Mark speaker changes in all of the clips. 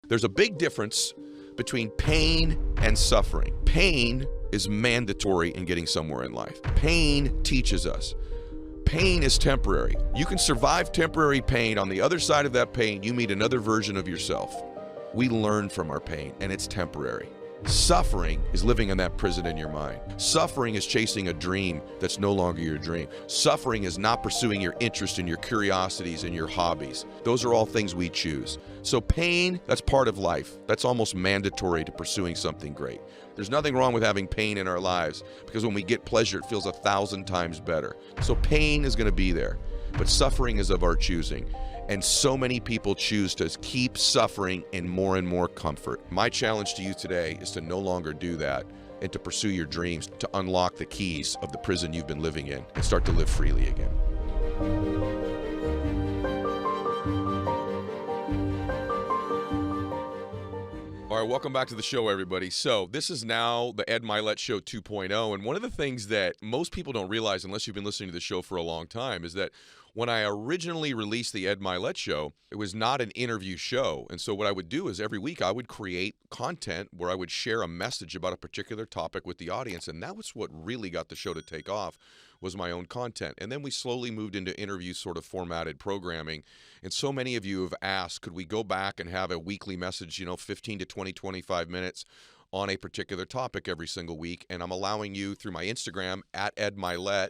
Speaker 1: There's a big difference between pain and suffering. Pain is mandatory in getting somewhere in life. Pain teaches us. Pain is temporary. You can survive temporary pain. On the other side of that pain, you meet another version of yourself. We learn from our pain, and it's temporary. Suffering is living in that prison in your mind. Suffering is chasing a dream that's no longer your dream. Suffering is not pursuing your interest and your curiosities and your hobbies. Those are all things we choose. So pain, that's part of life. That's almost mandatory to pursuing something great. There's nothing wrong with having pain in our lives, because when we get pleasure, it feels 1,000 times better. So pain is going to be there, but suffering is of our choosing. And so many people choose to keep suffering in more and more comfort. My challenge to you today is to no longer do that and to pursue your dreams, to unlock the keys of the prison you've been living in and start to live freely again. All right, welcome back to the show, everybody. So this is now the Ed Mylett Show 2.0, and one of the things that most people don't realize, unless you've been listening to the show for a long time, is that when I originally released the Ed Mylett Show, it was not an interview show. And so what I would do is every week I would create content where I would share a message about a particular topic with the audience, and that was what really got the show to take off, was my own content. And then we slowly moved into interview sort of formatted programming. And so many of you have asked, could we go back and have a weekly message, 15 to 20, 25 minutes on a particular topic every single week? And I'm allowing you through my Instagram, @EdMylett,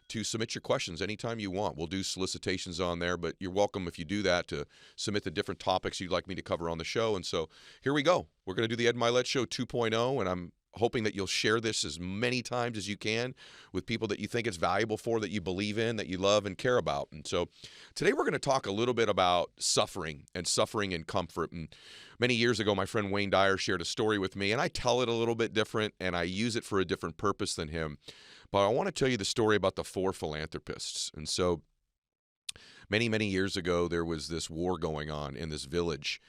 Speaker 1: to submit your questions anytime you want. We'll do solicitations on there, but you're welcome, if you do that, to submit the different topics you'd like me to cover on the show. And so here we go. We're going to do the Ed Mylett Show 2.0, and I'm hoping that you'll share this as many times as you can with people that you think it's valuable for, that you believe in, that you love and care about. And so today we're going to talk a little bit about suffering and comfort. And many years ago, my friend Wayne Dyer shared a story with me, and I tell it a little bit different, and I use it for a different purpose than him. But I want to tell you the story about the Four Philanthropists. And so many, many years ago, there was this war going on in this village.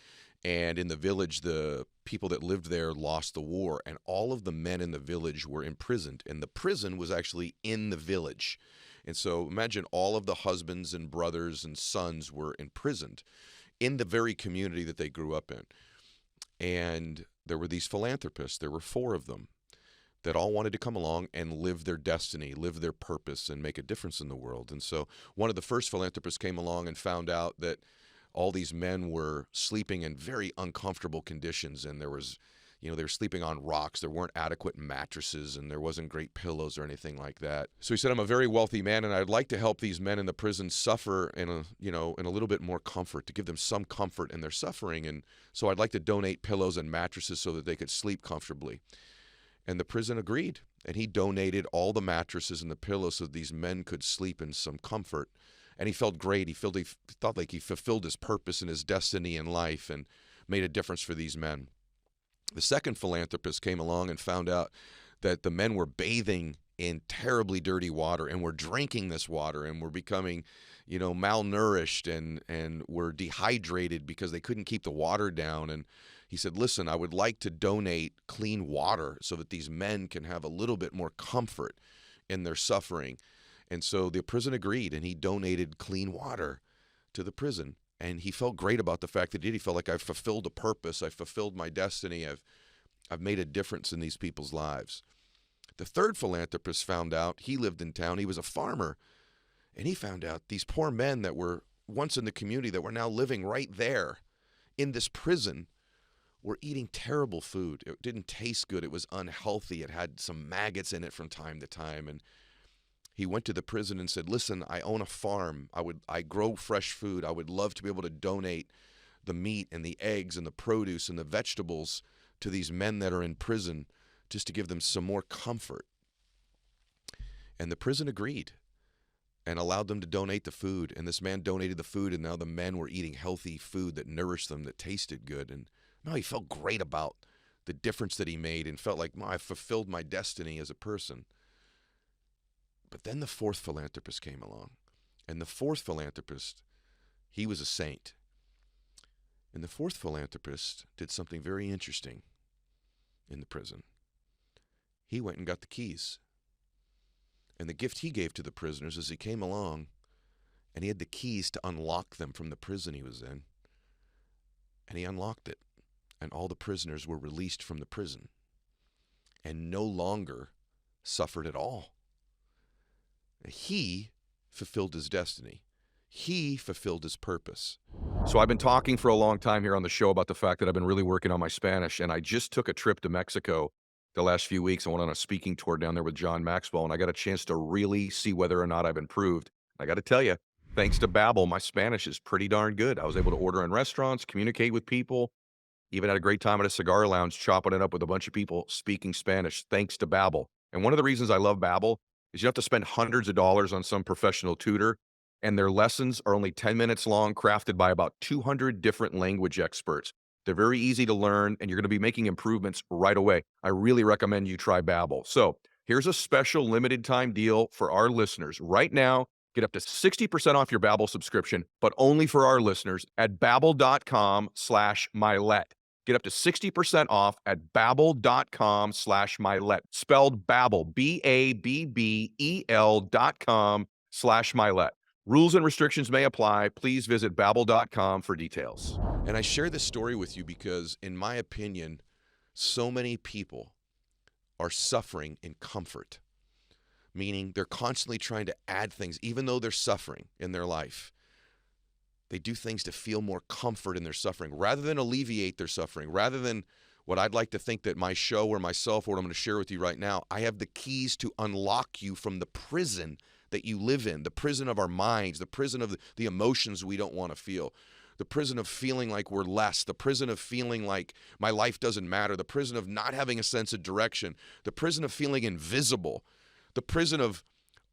Speaker 1: And in the village, the people that lived there lost the war, and all of the men in the village were imprisoned. And the prison was actually in the village. And so imagine all of the husbands and brothers and sons were imprisoned in the very community that they grew up in. And there were these philanthropists. There were 4 of them that all wanted to come along and live their destiny, live their purpose, and make a difference in the world. And so one of the first philanthropists came along and found out that all these men were sleeping in very uncomfortable conditions, and there was, they were sleeping on rocks. There weren't adequate mattresses, and there wasn't great pillows or anything like that. So he said, I'm a very wealthy man, and I'd like to help these men in the prison suffer in a little bit more comfort, to give them some comfort in their suffering. And so I'd like to donate pillows and mattresses so that they could sleep comfortably. And the prison agreed, and he donated all the mattresses and the pillows so that these men could sleep in some comfort. And he felt great. He thought like he fulfilled his purpose and his destiny in life and made a difference for these men. The second philanthropist came along and found out that the men were bathing in terribly dirty water and were drinking this water and were becoming, malnourished and were dehydrated because they couldn't keep the water down. And he said, listen, I would like to donate clean water so that these men can have a little bit more comfort in their suffering. And so the prison agreed, and he donated clean water to the prison. And he felt great about the fact that he felt like, I've fulfilled a purpose, I've fulfilled my destiny, I've made a difference in these people's lives. The third philanthropist found out, he lived in town, he was a farmer, and he found out these poor men that were once in the community that were now living right there in this prison were eating terrible food. It didn't taste good, it was unhealthy, it had some maggots in it from time to time. And he went to the prison and said, listen, I own a farm. I grow fresh food. I would love to be able to donate the meat and the eggs and the produce and the vegetables to these men that are in prison just to give them some more comfort. And the prison agreed and allowed them to donate the food. And this man donated the food, and now the men were eating healthy food that nourished them, that tasted good. And now he felt great about the difference that he made and felt like, I fulfilled my destiny as a person. But then the fourth philanthropist came along. And the fourth philanthropist, he was a saint. And the fourth philanthropist did something very interesting in the prison. He went and got the keys. And the gift he gave to the prisoners is he came along and he had the keys to unlock them from the prison he was in. And he unlocked it. and all the prisoners were released from the prison and no longer suffered at all. He fulfilled his destiny. He fulfilled his purpose. So I've been talking for a long time here on the show about the fact that I've been really working on my Spanish, and I just took a trip to Mexico the last few weeks. I went on a speaking tour down there with John Maxwell, and I got a chance to really see whether or not I've improved. I got to tell you, thanks to Babbel, my Spanish is pretty darn good. I was able to order in restaurants, communicate with people, even had a great time at a cigar lounge, chopping it up with a bunch of people speaking Spanish, thanks to Babbel. And one of the reasons I love Babbel is you have to spend hundreds of dollars on some professional tutor, and their lessons are only 10 minutes long, crafted by about 200 different language experts. They're very easy to learn, and you're going to be making improvements right away. I really recommend you try Babbel. So here's a special limited time deal for our listeners. Right now, get up to 60% off your Babbel subscription, but only for our listeners at babbel.com/Mylett. Get up to 60% off at babbel.com/Mylett. Spelled Babbel, BABBEL.com/Mylett. Rules and restrictions may apply. Please visit babbel.com for details. And I share this story with you because, in my opinion, so many people are suffering in comfort, meaning they're constantly trying to add things, even though they're suffering in their life. They do things to feel more comfort in their suffering rather than alleviate their suffering, rather than what I'd like to think that my show or myself, or what I'm going to share with you right now, I have the keys to unlock you from the prison that you live in, the prison of our minds, the prison of the emotions we don't want to feel, the prison of feeling like we're less, the prison of feeling like my life doesn't matter, the prison of not having a sense of direction, the prison of feeling invisible, the prison of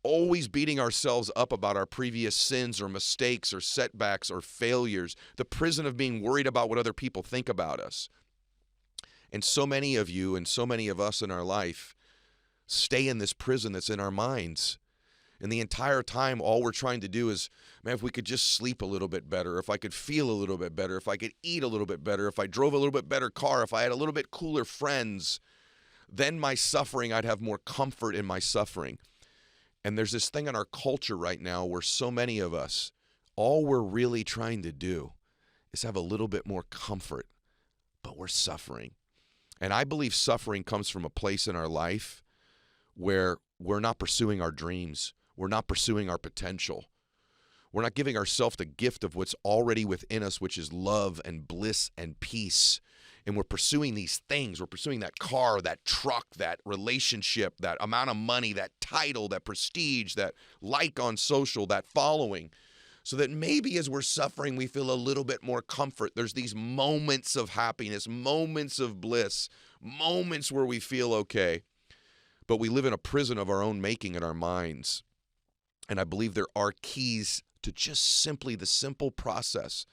Speaker 1: always beating ourselves up about our previous sins or mistakes or setbacks or failures, the prison of being worried about what other people think about us. And so many of you and so many of us in our life stay in this prison that's in our minds. And the entire time, all we're trying to do is, man, if we could just sleep a little bit better, if I could feel a little bit better, if I could eat a little bit better, if I drove a little bit better car, if I had a little bit cooler friends, then my suffering, I'd have more comfort in my suffering. And there's this thing in our culture right now where so many of us, all we're really trying to do is have a little bit more comfort, but we're suffering. And I believe suffering comes from a place in our life where we're not pursuing our dreams. We're not pursuing our potential. We're not giving ourselves the gift of what's already within us, which is love and bliss and peace. And we're pursuing these things. We're pursuing that car, that truck, that relationship, that amount of money, that title, that prestige, that like on social, that following. So that maybe as we're suffering, we feel a little bit more comfort. There's these moments of happiness, moments of bliss, moments where we feel okay. But we live in a prison of our own making in our minds. And I believe there are keys to just simply the simple process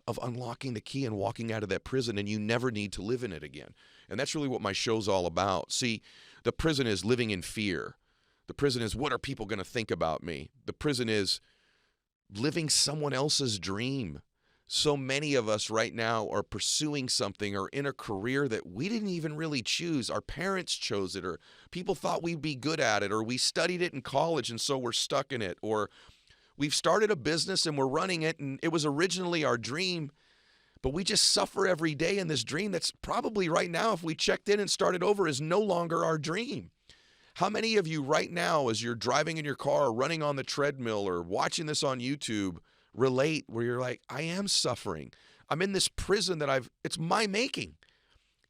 Speaker 1: of unlocking the key and walking out of that prison, and you never need to live in it again. And that's really what my show's all about. See, the prison is living in fear. The prison is, what are people going to think about me? The prison is living someone else's dream. So many of us right now are pursuing something or in a career that we didn't even really choose. Our parents chose it, or people thought we'd be good at it, or we studied it in college and so we're stuck in it, or we've started a business and we're running it and it was originally our dream, but we just suffer every day in this dream that's probably right now, if we checked in and started over, is no longer our dream. How many of you right now, as you're driving in your car or running on the treadmill or watching this on YouTube, relate where you're like, I am suffering. I'm in this prison that it's my making.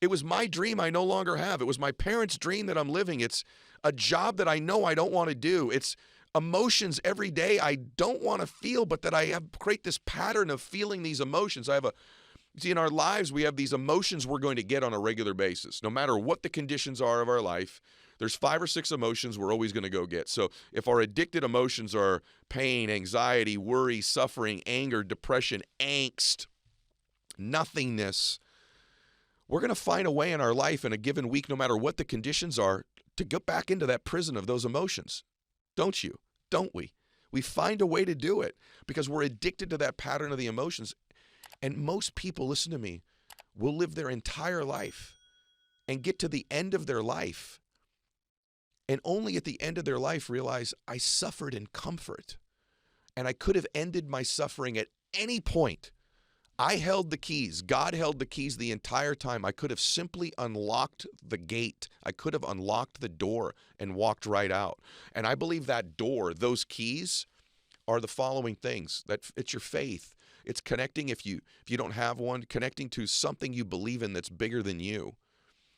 Speaker 1: It was my dream I no longer have. It was my parents' dream that I'm living. It's a job that I know I don't want to do. It's emotions every day I don't want to feel, but that I create this pattern of feeling these emotions. See, in our lives, we have these emotions we're going to get on a regular basis. No matter what the conditions are of our life, there's 5 or 6 emotions we're always going to go get. So if our addicted emotions are pain, anxiety, worry, suffering, anger, depression, angst, nothingness, we're going to find a way in our life in a given week, no matter what the conditions are, to get back into that prison of those emotions. Don't you? Don't we? We find a way to do it because we're addicted to that pattern of the emotions. And most people, listen to me, will live their entire life and get to the end of their life and only at the end of their life realize, I suffered in comfort and I could have ended my suffering at any point. I held the keys. God held the keys the entire time. I could have simply unlocked the gate. I could have unlocked the door and walked right out. And I believe that door, those keys, are the following things. That it's your faith. It's connecting, if you don't have one, connecting to something you believe in that's bigger than you.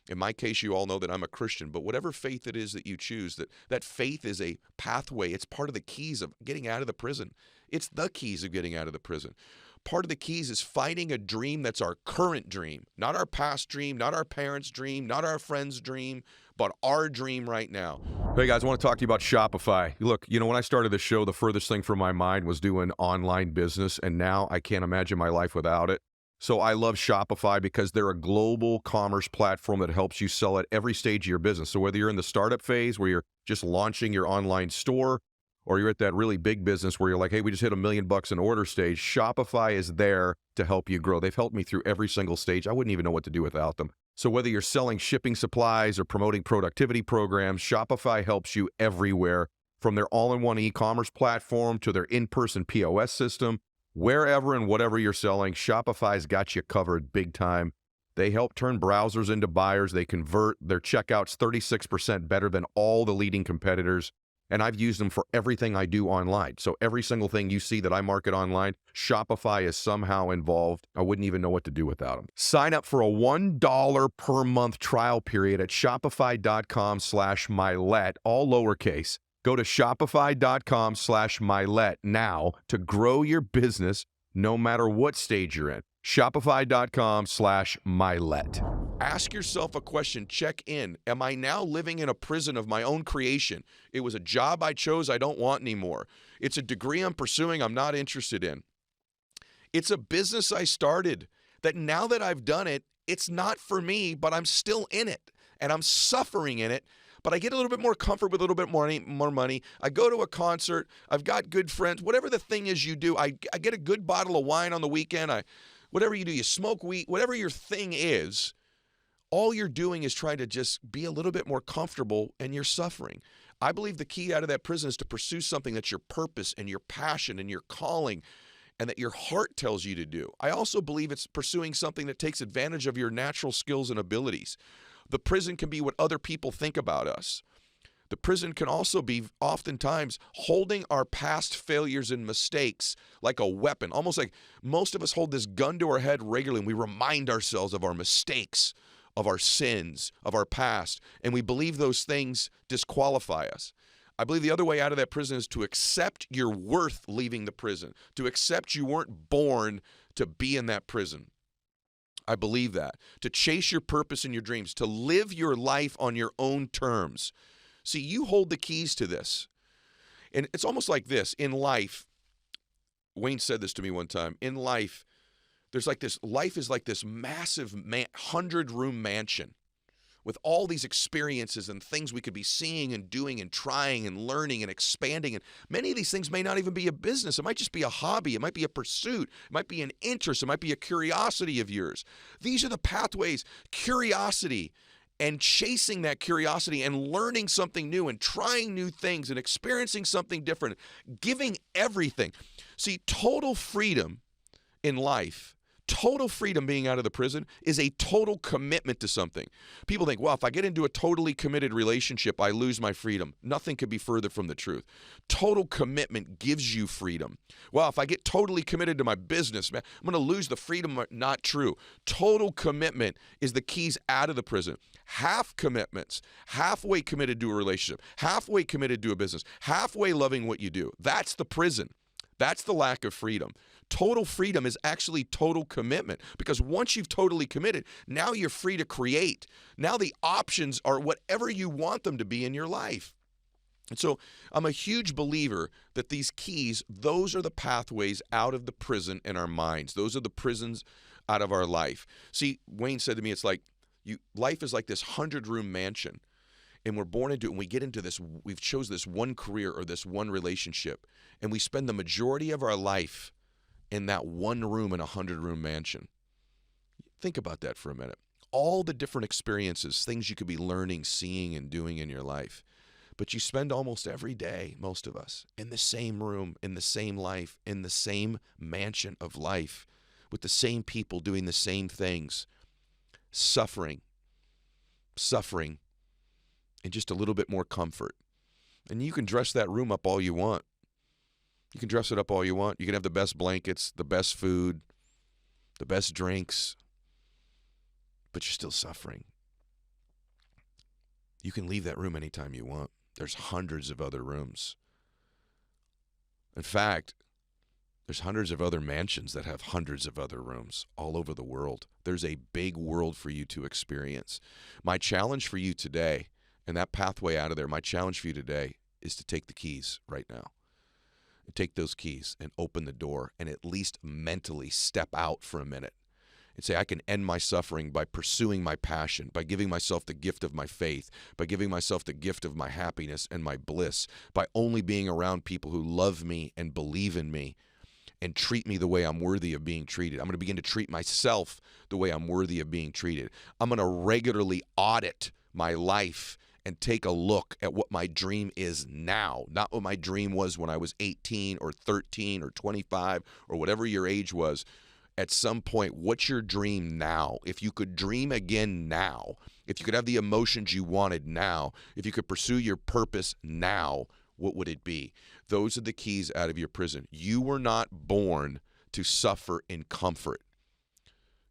Speaker 1: In my case, you all know that I'm a Christian, but whatever faith it is that you choose, that faith is a pathway. It's part of the keys of getting out of the prison. It's the keys of getting out of the prison. Part of the keys is finding a dream that's our current dream, not our past dream, not our parents' dream, not our friend's dream, but our dream right now. Hey guys, I want to talk to you about Shopify. Look, when I started the show, the furthest thing from my mind was doing online business, and now I can't imagine my life without it. So I love Shopify because they're a global commerce platform that helps you sell at every stage of your business. So whether you're in the startup phase where you're just launching your online store, or you're at that really big business where you're like, hey, we just hit $1 million in order stage, Shopify is there to help you grow. They've helped me through every single stage. I wouldn't even know what to do without them. So whether you're selling shipping supplies or promoting productivity programs, Shopify helps you everywhere, from their all-in-one e-commerce platform to their in-person POS system. Wherever and whatever you're selling, Shopify's got you covered big time. They help turn browsers into buyers. They convert their checkouts 36% better than all the leading competitors. And I've used them for everything I do online. So every single thing you see that I market online, Shopify is somehow involved. I wouldn't even know what to do without them. Sign up for a $1 per month trial period at shopify.com/Mylett, all lowercase. Go to shopify.com/Mylett now to grow your business no matter what stage you're in. Shopify.com/Mylett. Ask yourself a question. Check in. Am I now living in a prison of my own creation? It was a job I chose I don't want anymore. It's a degree I'm pursuing I'm not interested in. It's a business I started that now that I've done it, it's not for me, but I'm still in it and I'm suffering in it. But I get a little bit more comfort with a little bit more money. I go to a concert. I've got good friends. Whatever the thing is you do, I get a good bottle of wine on the weekend. Whatever you do, you smoke weed, whatever your thing is, all you're doing is trying to just be a little bit more comfortable, and you're suffering. I believe the key out of that prison is to pursue something that's your purpose and your passion and your calling and that your heart tells you to do. I also believe it's pursuing something that takes advantage of your natural skills and abilities. The prison can be what other people think about us. The prison can also be oftentimes holding our past failures and mistakes like a weapon, almost like most of us hold this gun to our head regularly, and we remind ourselves of our mistakes, of our sins, of our past, and we believe those things disqualify us. I believe the other way out of that prison is to accept your worth leaving the prison, to accept you weren't born to be in that prison. I believe that. To chase your purpose and your dreams, to live your life on your own terms. See, you hold the keys to this. And it's almost like this. In life, Wayne said this to me one time. In life, life is like this massive 100-room mansion with all these experiences and things we could be seeing and doing and trying and learning and expanding. And many of these things may not even be a business. It might just be a hobby. It might be a pursuit. It might be an interest. It might be a curiosity of yours. These are the pathways: curiosity and chasing that curiosity and learning something new and trying new things and experiencing something different, giving everything. See, total freedom in life, total freedom being out of the prison, is a total commitment to something. People think, well, if I get into a totally committed relationship, I lose my freedom. Nothing could be further from the truth. Total commitment gives you freedom. Well, if I get totally committed to my business, man, I'm going to lose the freedom. Not true. Total commitment is the keys out of the prison. Half commitments, halfway committed to a relationship, halfway committed to a business, halfway loving what you do. That's the prison. That's the lack of freedom. Total freedom is actually total commitment, because once you've totally committed, now you're free to create. Now the options are whatever you want them to be in your life. And so I'm a huge believer that these keys, those are the pathways out of the prison in our minds. Those are the prisons out of our life. See, Wayne said to me, it's like life is like this 100-room mansion. And we're born into it, and we get into this, we've chose this one career or this one relationship, and we spend the majority of our life in that one room in a 100-room mansion. Think about that for a minute. All the different experiences, things you could be learning, seeing, and doing in your life. But you spend almost every day, most of us, in the same room, in the same life, in the same mansion of life, with the same people doing the same things, suffering, and just a little bit more comfort. And you can dress that room up all you want. You can dress it up all you want. You can have the best blankets, the best food, the best drinks, but you're still suffering. You can leave that room anytime you want. There's hundreds of other rooms. In fact, there's hundreds of other mansions that have hundreds of other rooms all over the world. There's a big world for you to experience. My challenge for you today, and that pathway out of there, my challenge for you today is to take the keys right now. Take those keys and open the door and at least mentally step out for a minute and say, I can end my suffering by pursuing my passion, by giving myself the gift of my faith, by giving myself the gift of my happiness and my bliss, by only being around people who love me and believe in me and treat me the way I'm worthy of being treated. I'm going to begin to treat myself the way I'm worthy of being treated. I'm going to regularly audit my life and take a look at what my dream is now, not what my dream was when I was 18 or 13 or 25 or whatever your age was. At some point, what's your dream now? If you could dream again now, if you could have the emotions you wanted now, if you could pursue your purpose now, what would it be? Those are the keys out of your prison. You were not born to suffer in comfort.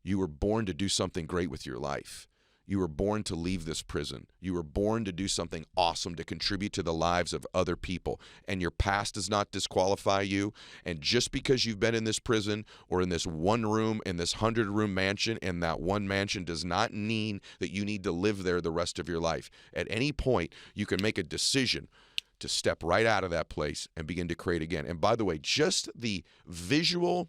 Speaker 1: You were born to do something great with your life. You were born to leave this prison. You were born to do something awesome, to contribute to the lives of other people. And your past does not disqualify you. And just because you've been in this prison or in this one room, in this 100-room mansion, and that one mansion does not mean that you need to live there the rest of your life. At any point, you can make a decision to step right out of that place and begin to create again. And by the way, just the visual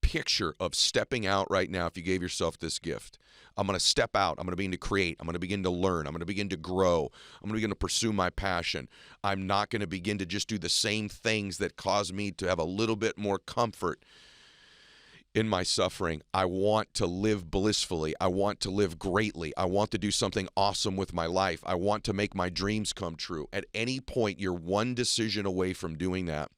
Speaker 1: picture of stepping out right now, if you gave yourself this gift, I'm going to step out. I'm going to begin to create. I'm going to begin to learn. I'm going to begin to grow. I'm going to begin to pursue my passion. I'm not going to begin to just do the same things that cause me to have a little bit more comfort in my suffering. I want to live blissfully. I want to live greatly. I want to do something awesome with my life. I want to make my dreams come true. At any point, you're one decision away from doing that.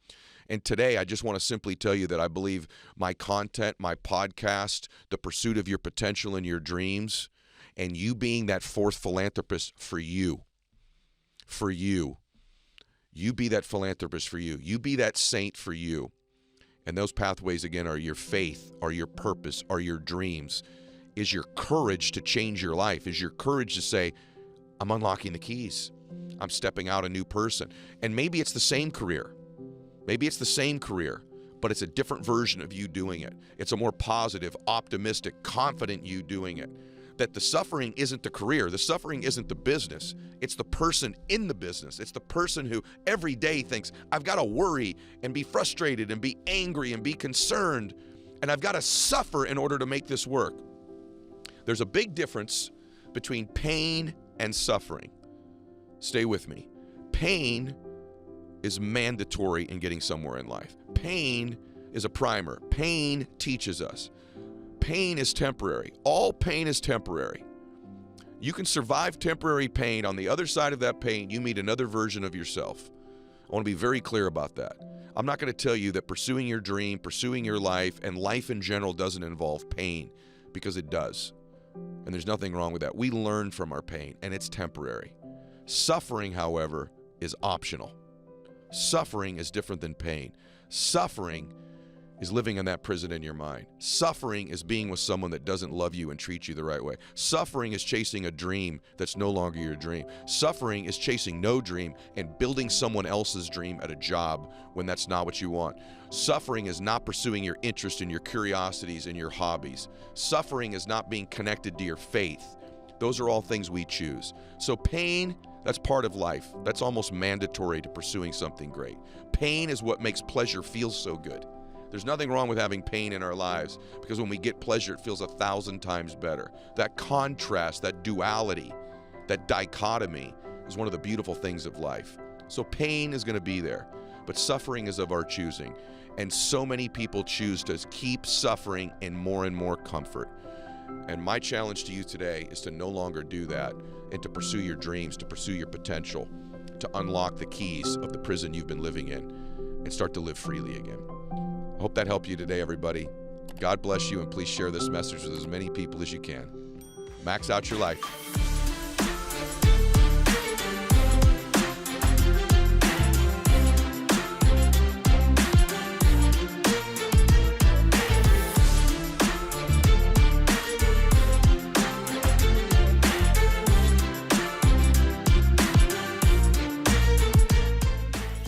Speaker 1: And today, I just want to simply tell you that I believe my content, my podcast, the pursuit of your potential and your dreams, and you being that fourth philanthropist for you. You be that philanthropist for you. You be that saint for you. And those pathways, again, are your faith, are your purpose, are your dreams, is your courage to change your life, is your courage to say, I'm unlocking the keys. I'm stepping out a new person. And maybe it's the same career. Maybe it's the same career, but it's a different version of you doing it. It's a more positive, optimistic, confident you doing it. That the suffering isn't the career. The suffering isn't the business. It's the person in the business. It's the person who every day thinks, I've got to worry and be frustrated and be angry and be concerned, and I've got to suffer in order to make this work. There's a big difference between pain and suffering. Stay with me. Pain is mandatory in getting somewhere in life. Pain is a primer. Pain teaches us. Pain is temporary. All pain is temporary. You can survive temporary pain. On the other side of that pain, you meet another version of yourself. I want to be very clear about that. I'm not going to tell you that pursuing your dream, pursuing your life, and life in general doesn't involve pain, because it does. And there's nothing wrong with that. We learn from our pain, and it's temporary. Suffering, however, is optional. Suffering is different than pain. Suffering is living in that prison in your mind. Suffering is being with someone that doesn't love you and treat you the right way. Suffering is chasing a dream that's no longer your dream. Suffering is chasing no dream and building someone else's dream at a job when that's not what you want. Suffering is not pursuing your interest and your curiosities and your hobbies. Suffering is not being connected to your faith. Those are all things we choose. So pain, that's part of life. That's almost mandatory to pursuing something great. Pain is what makes pleasure feel so good. There's nothing wrong with having pain in our lives, because when we get pleasure, it feels 1,000 times better. That contrast, that duality, that dichotomy is one of the beautiful things of life. So pain is going to be there, but suffering is of our choosing. And so many people choose to keep suffering in more and more comfort. And my challenge to you today is to no longer do that and to pursue your dreams, to pursue your potential, to unlock the keys of the prison you've been living in and start to live freely again. I hope that helped you today, everybody. God bless you, and please share this message with as many people as you can. Max out your life.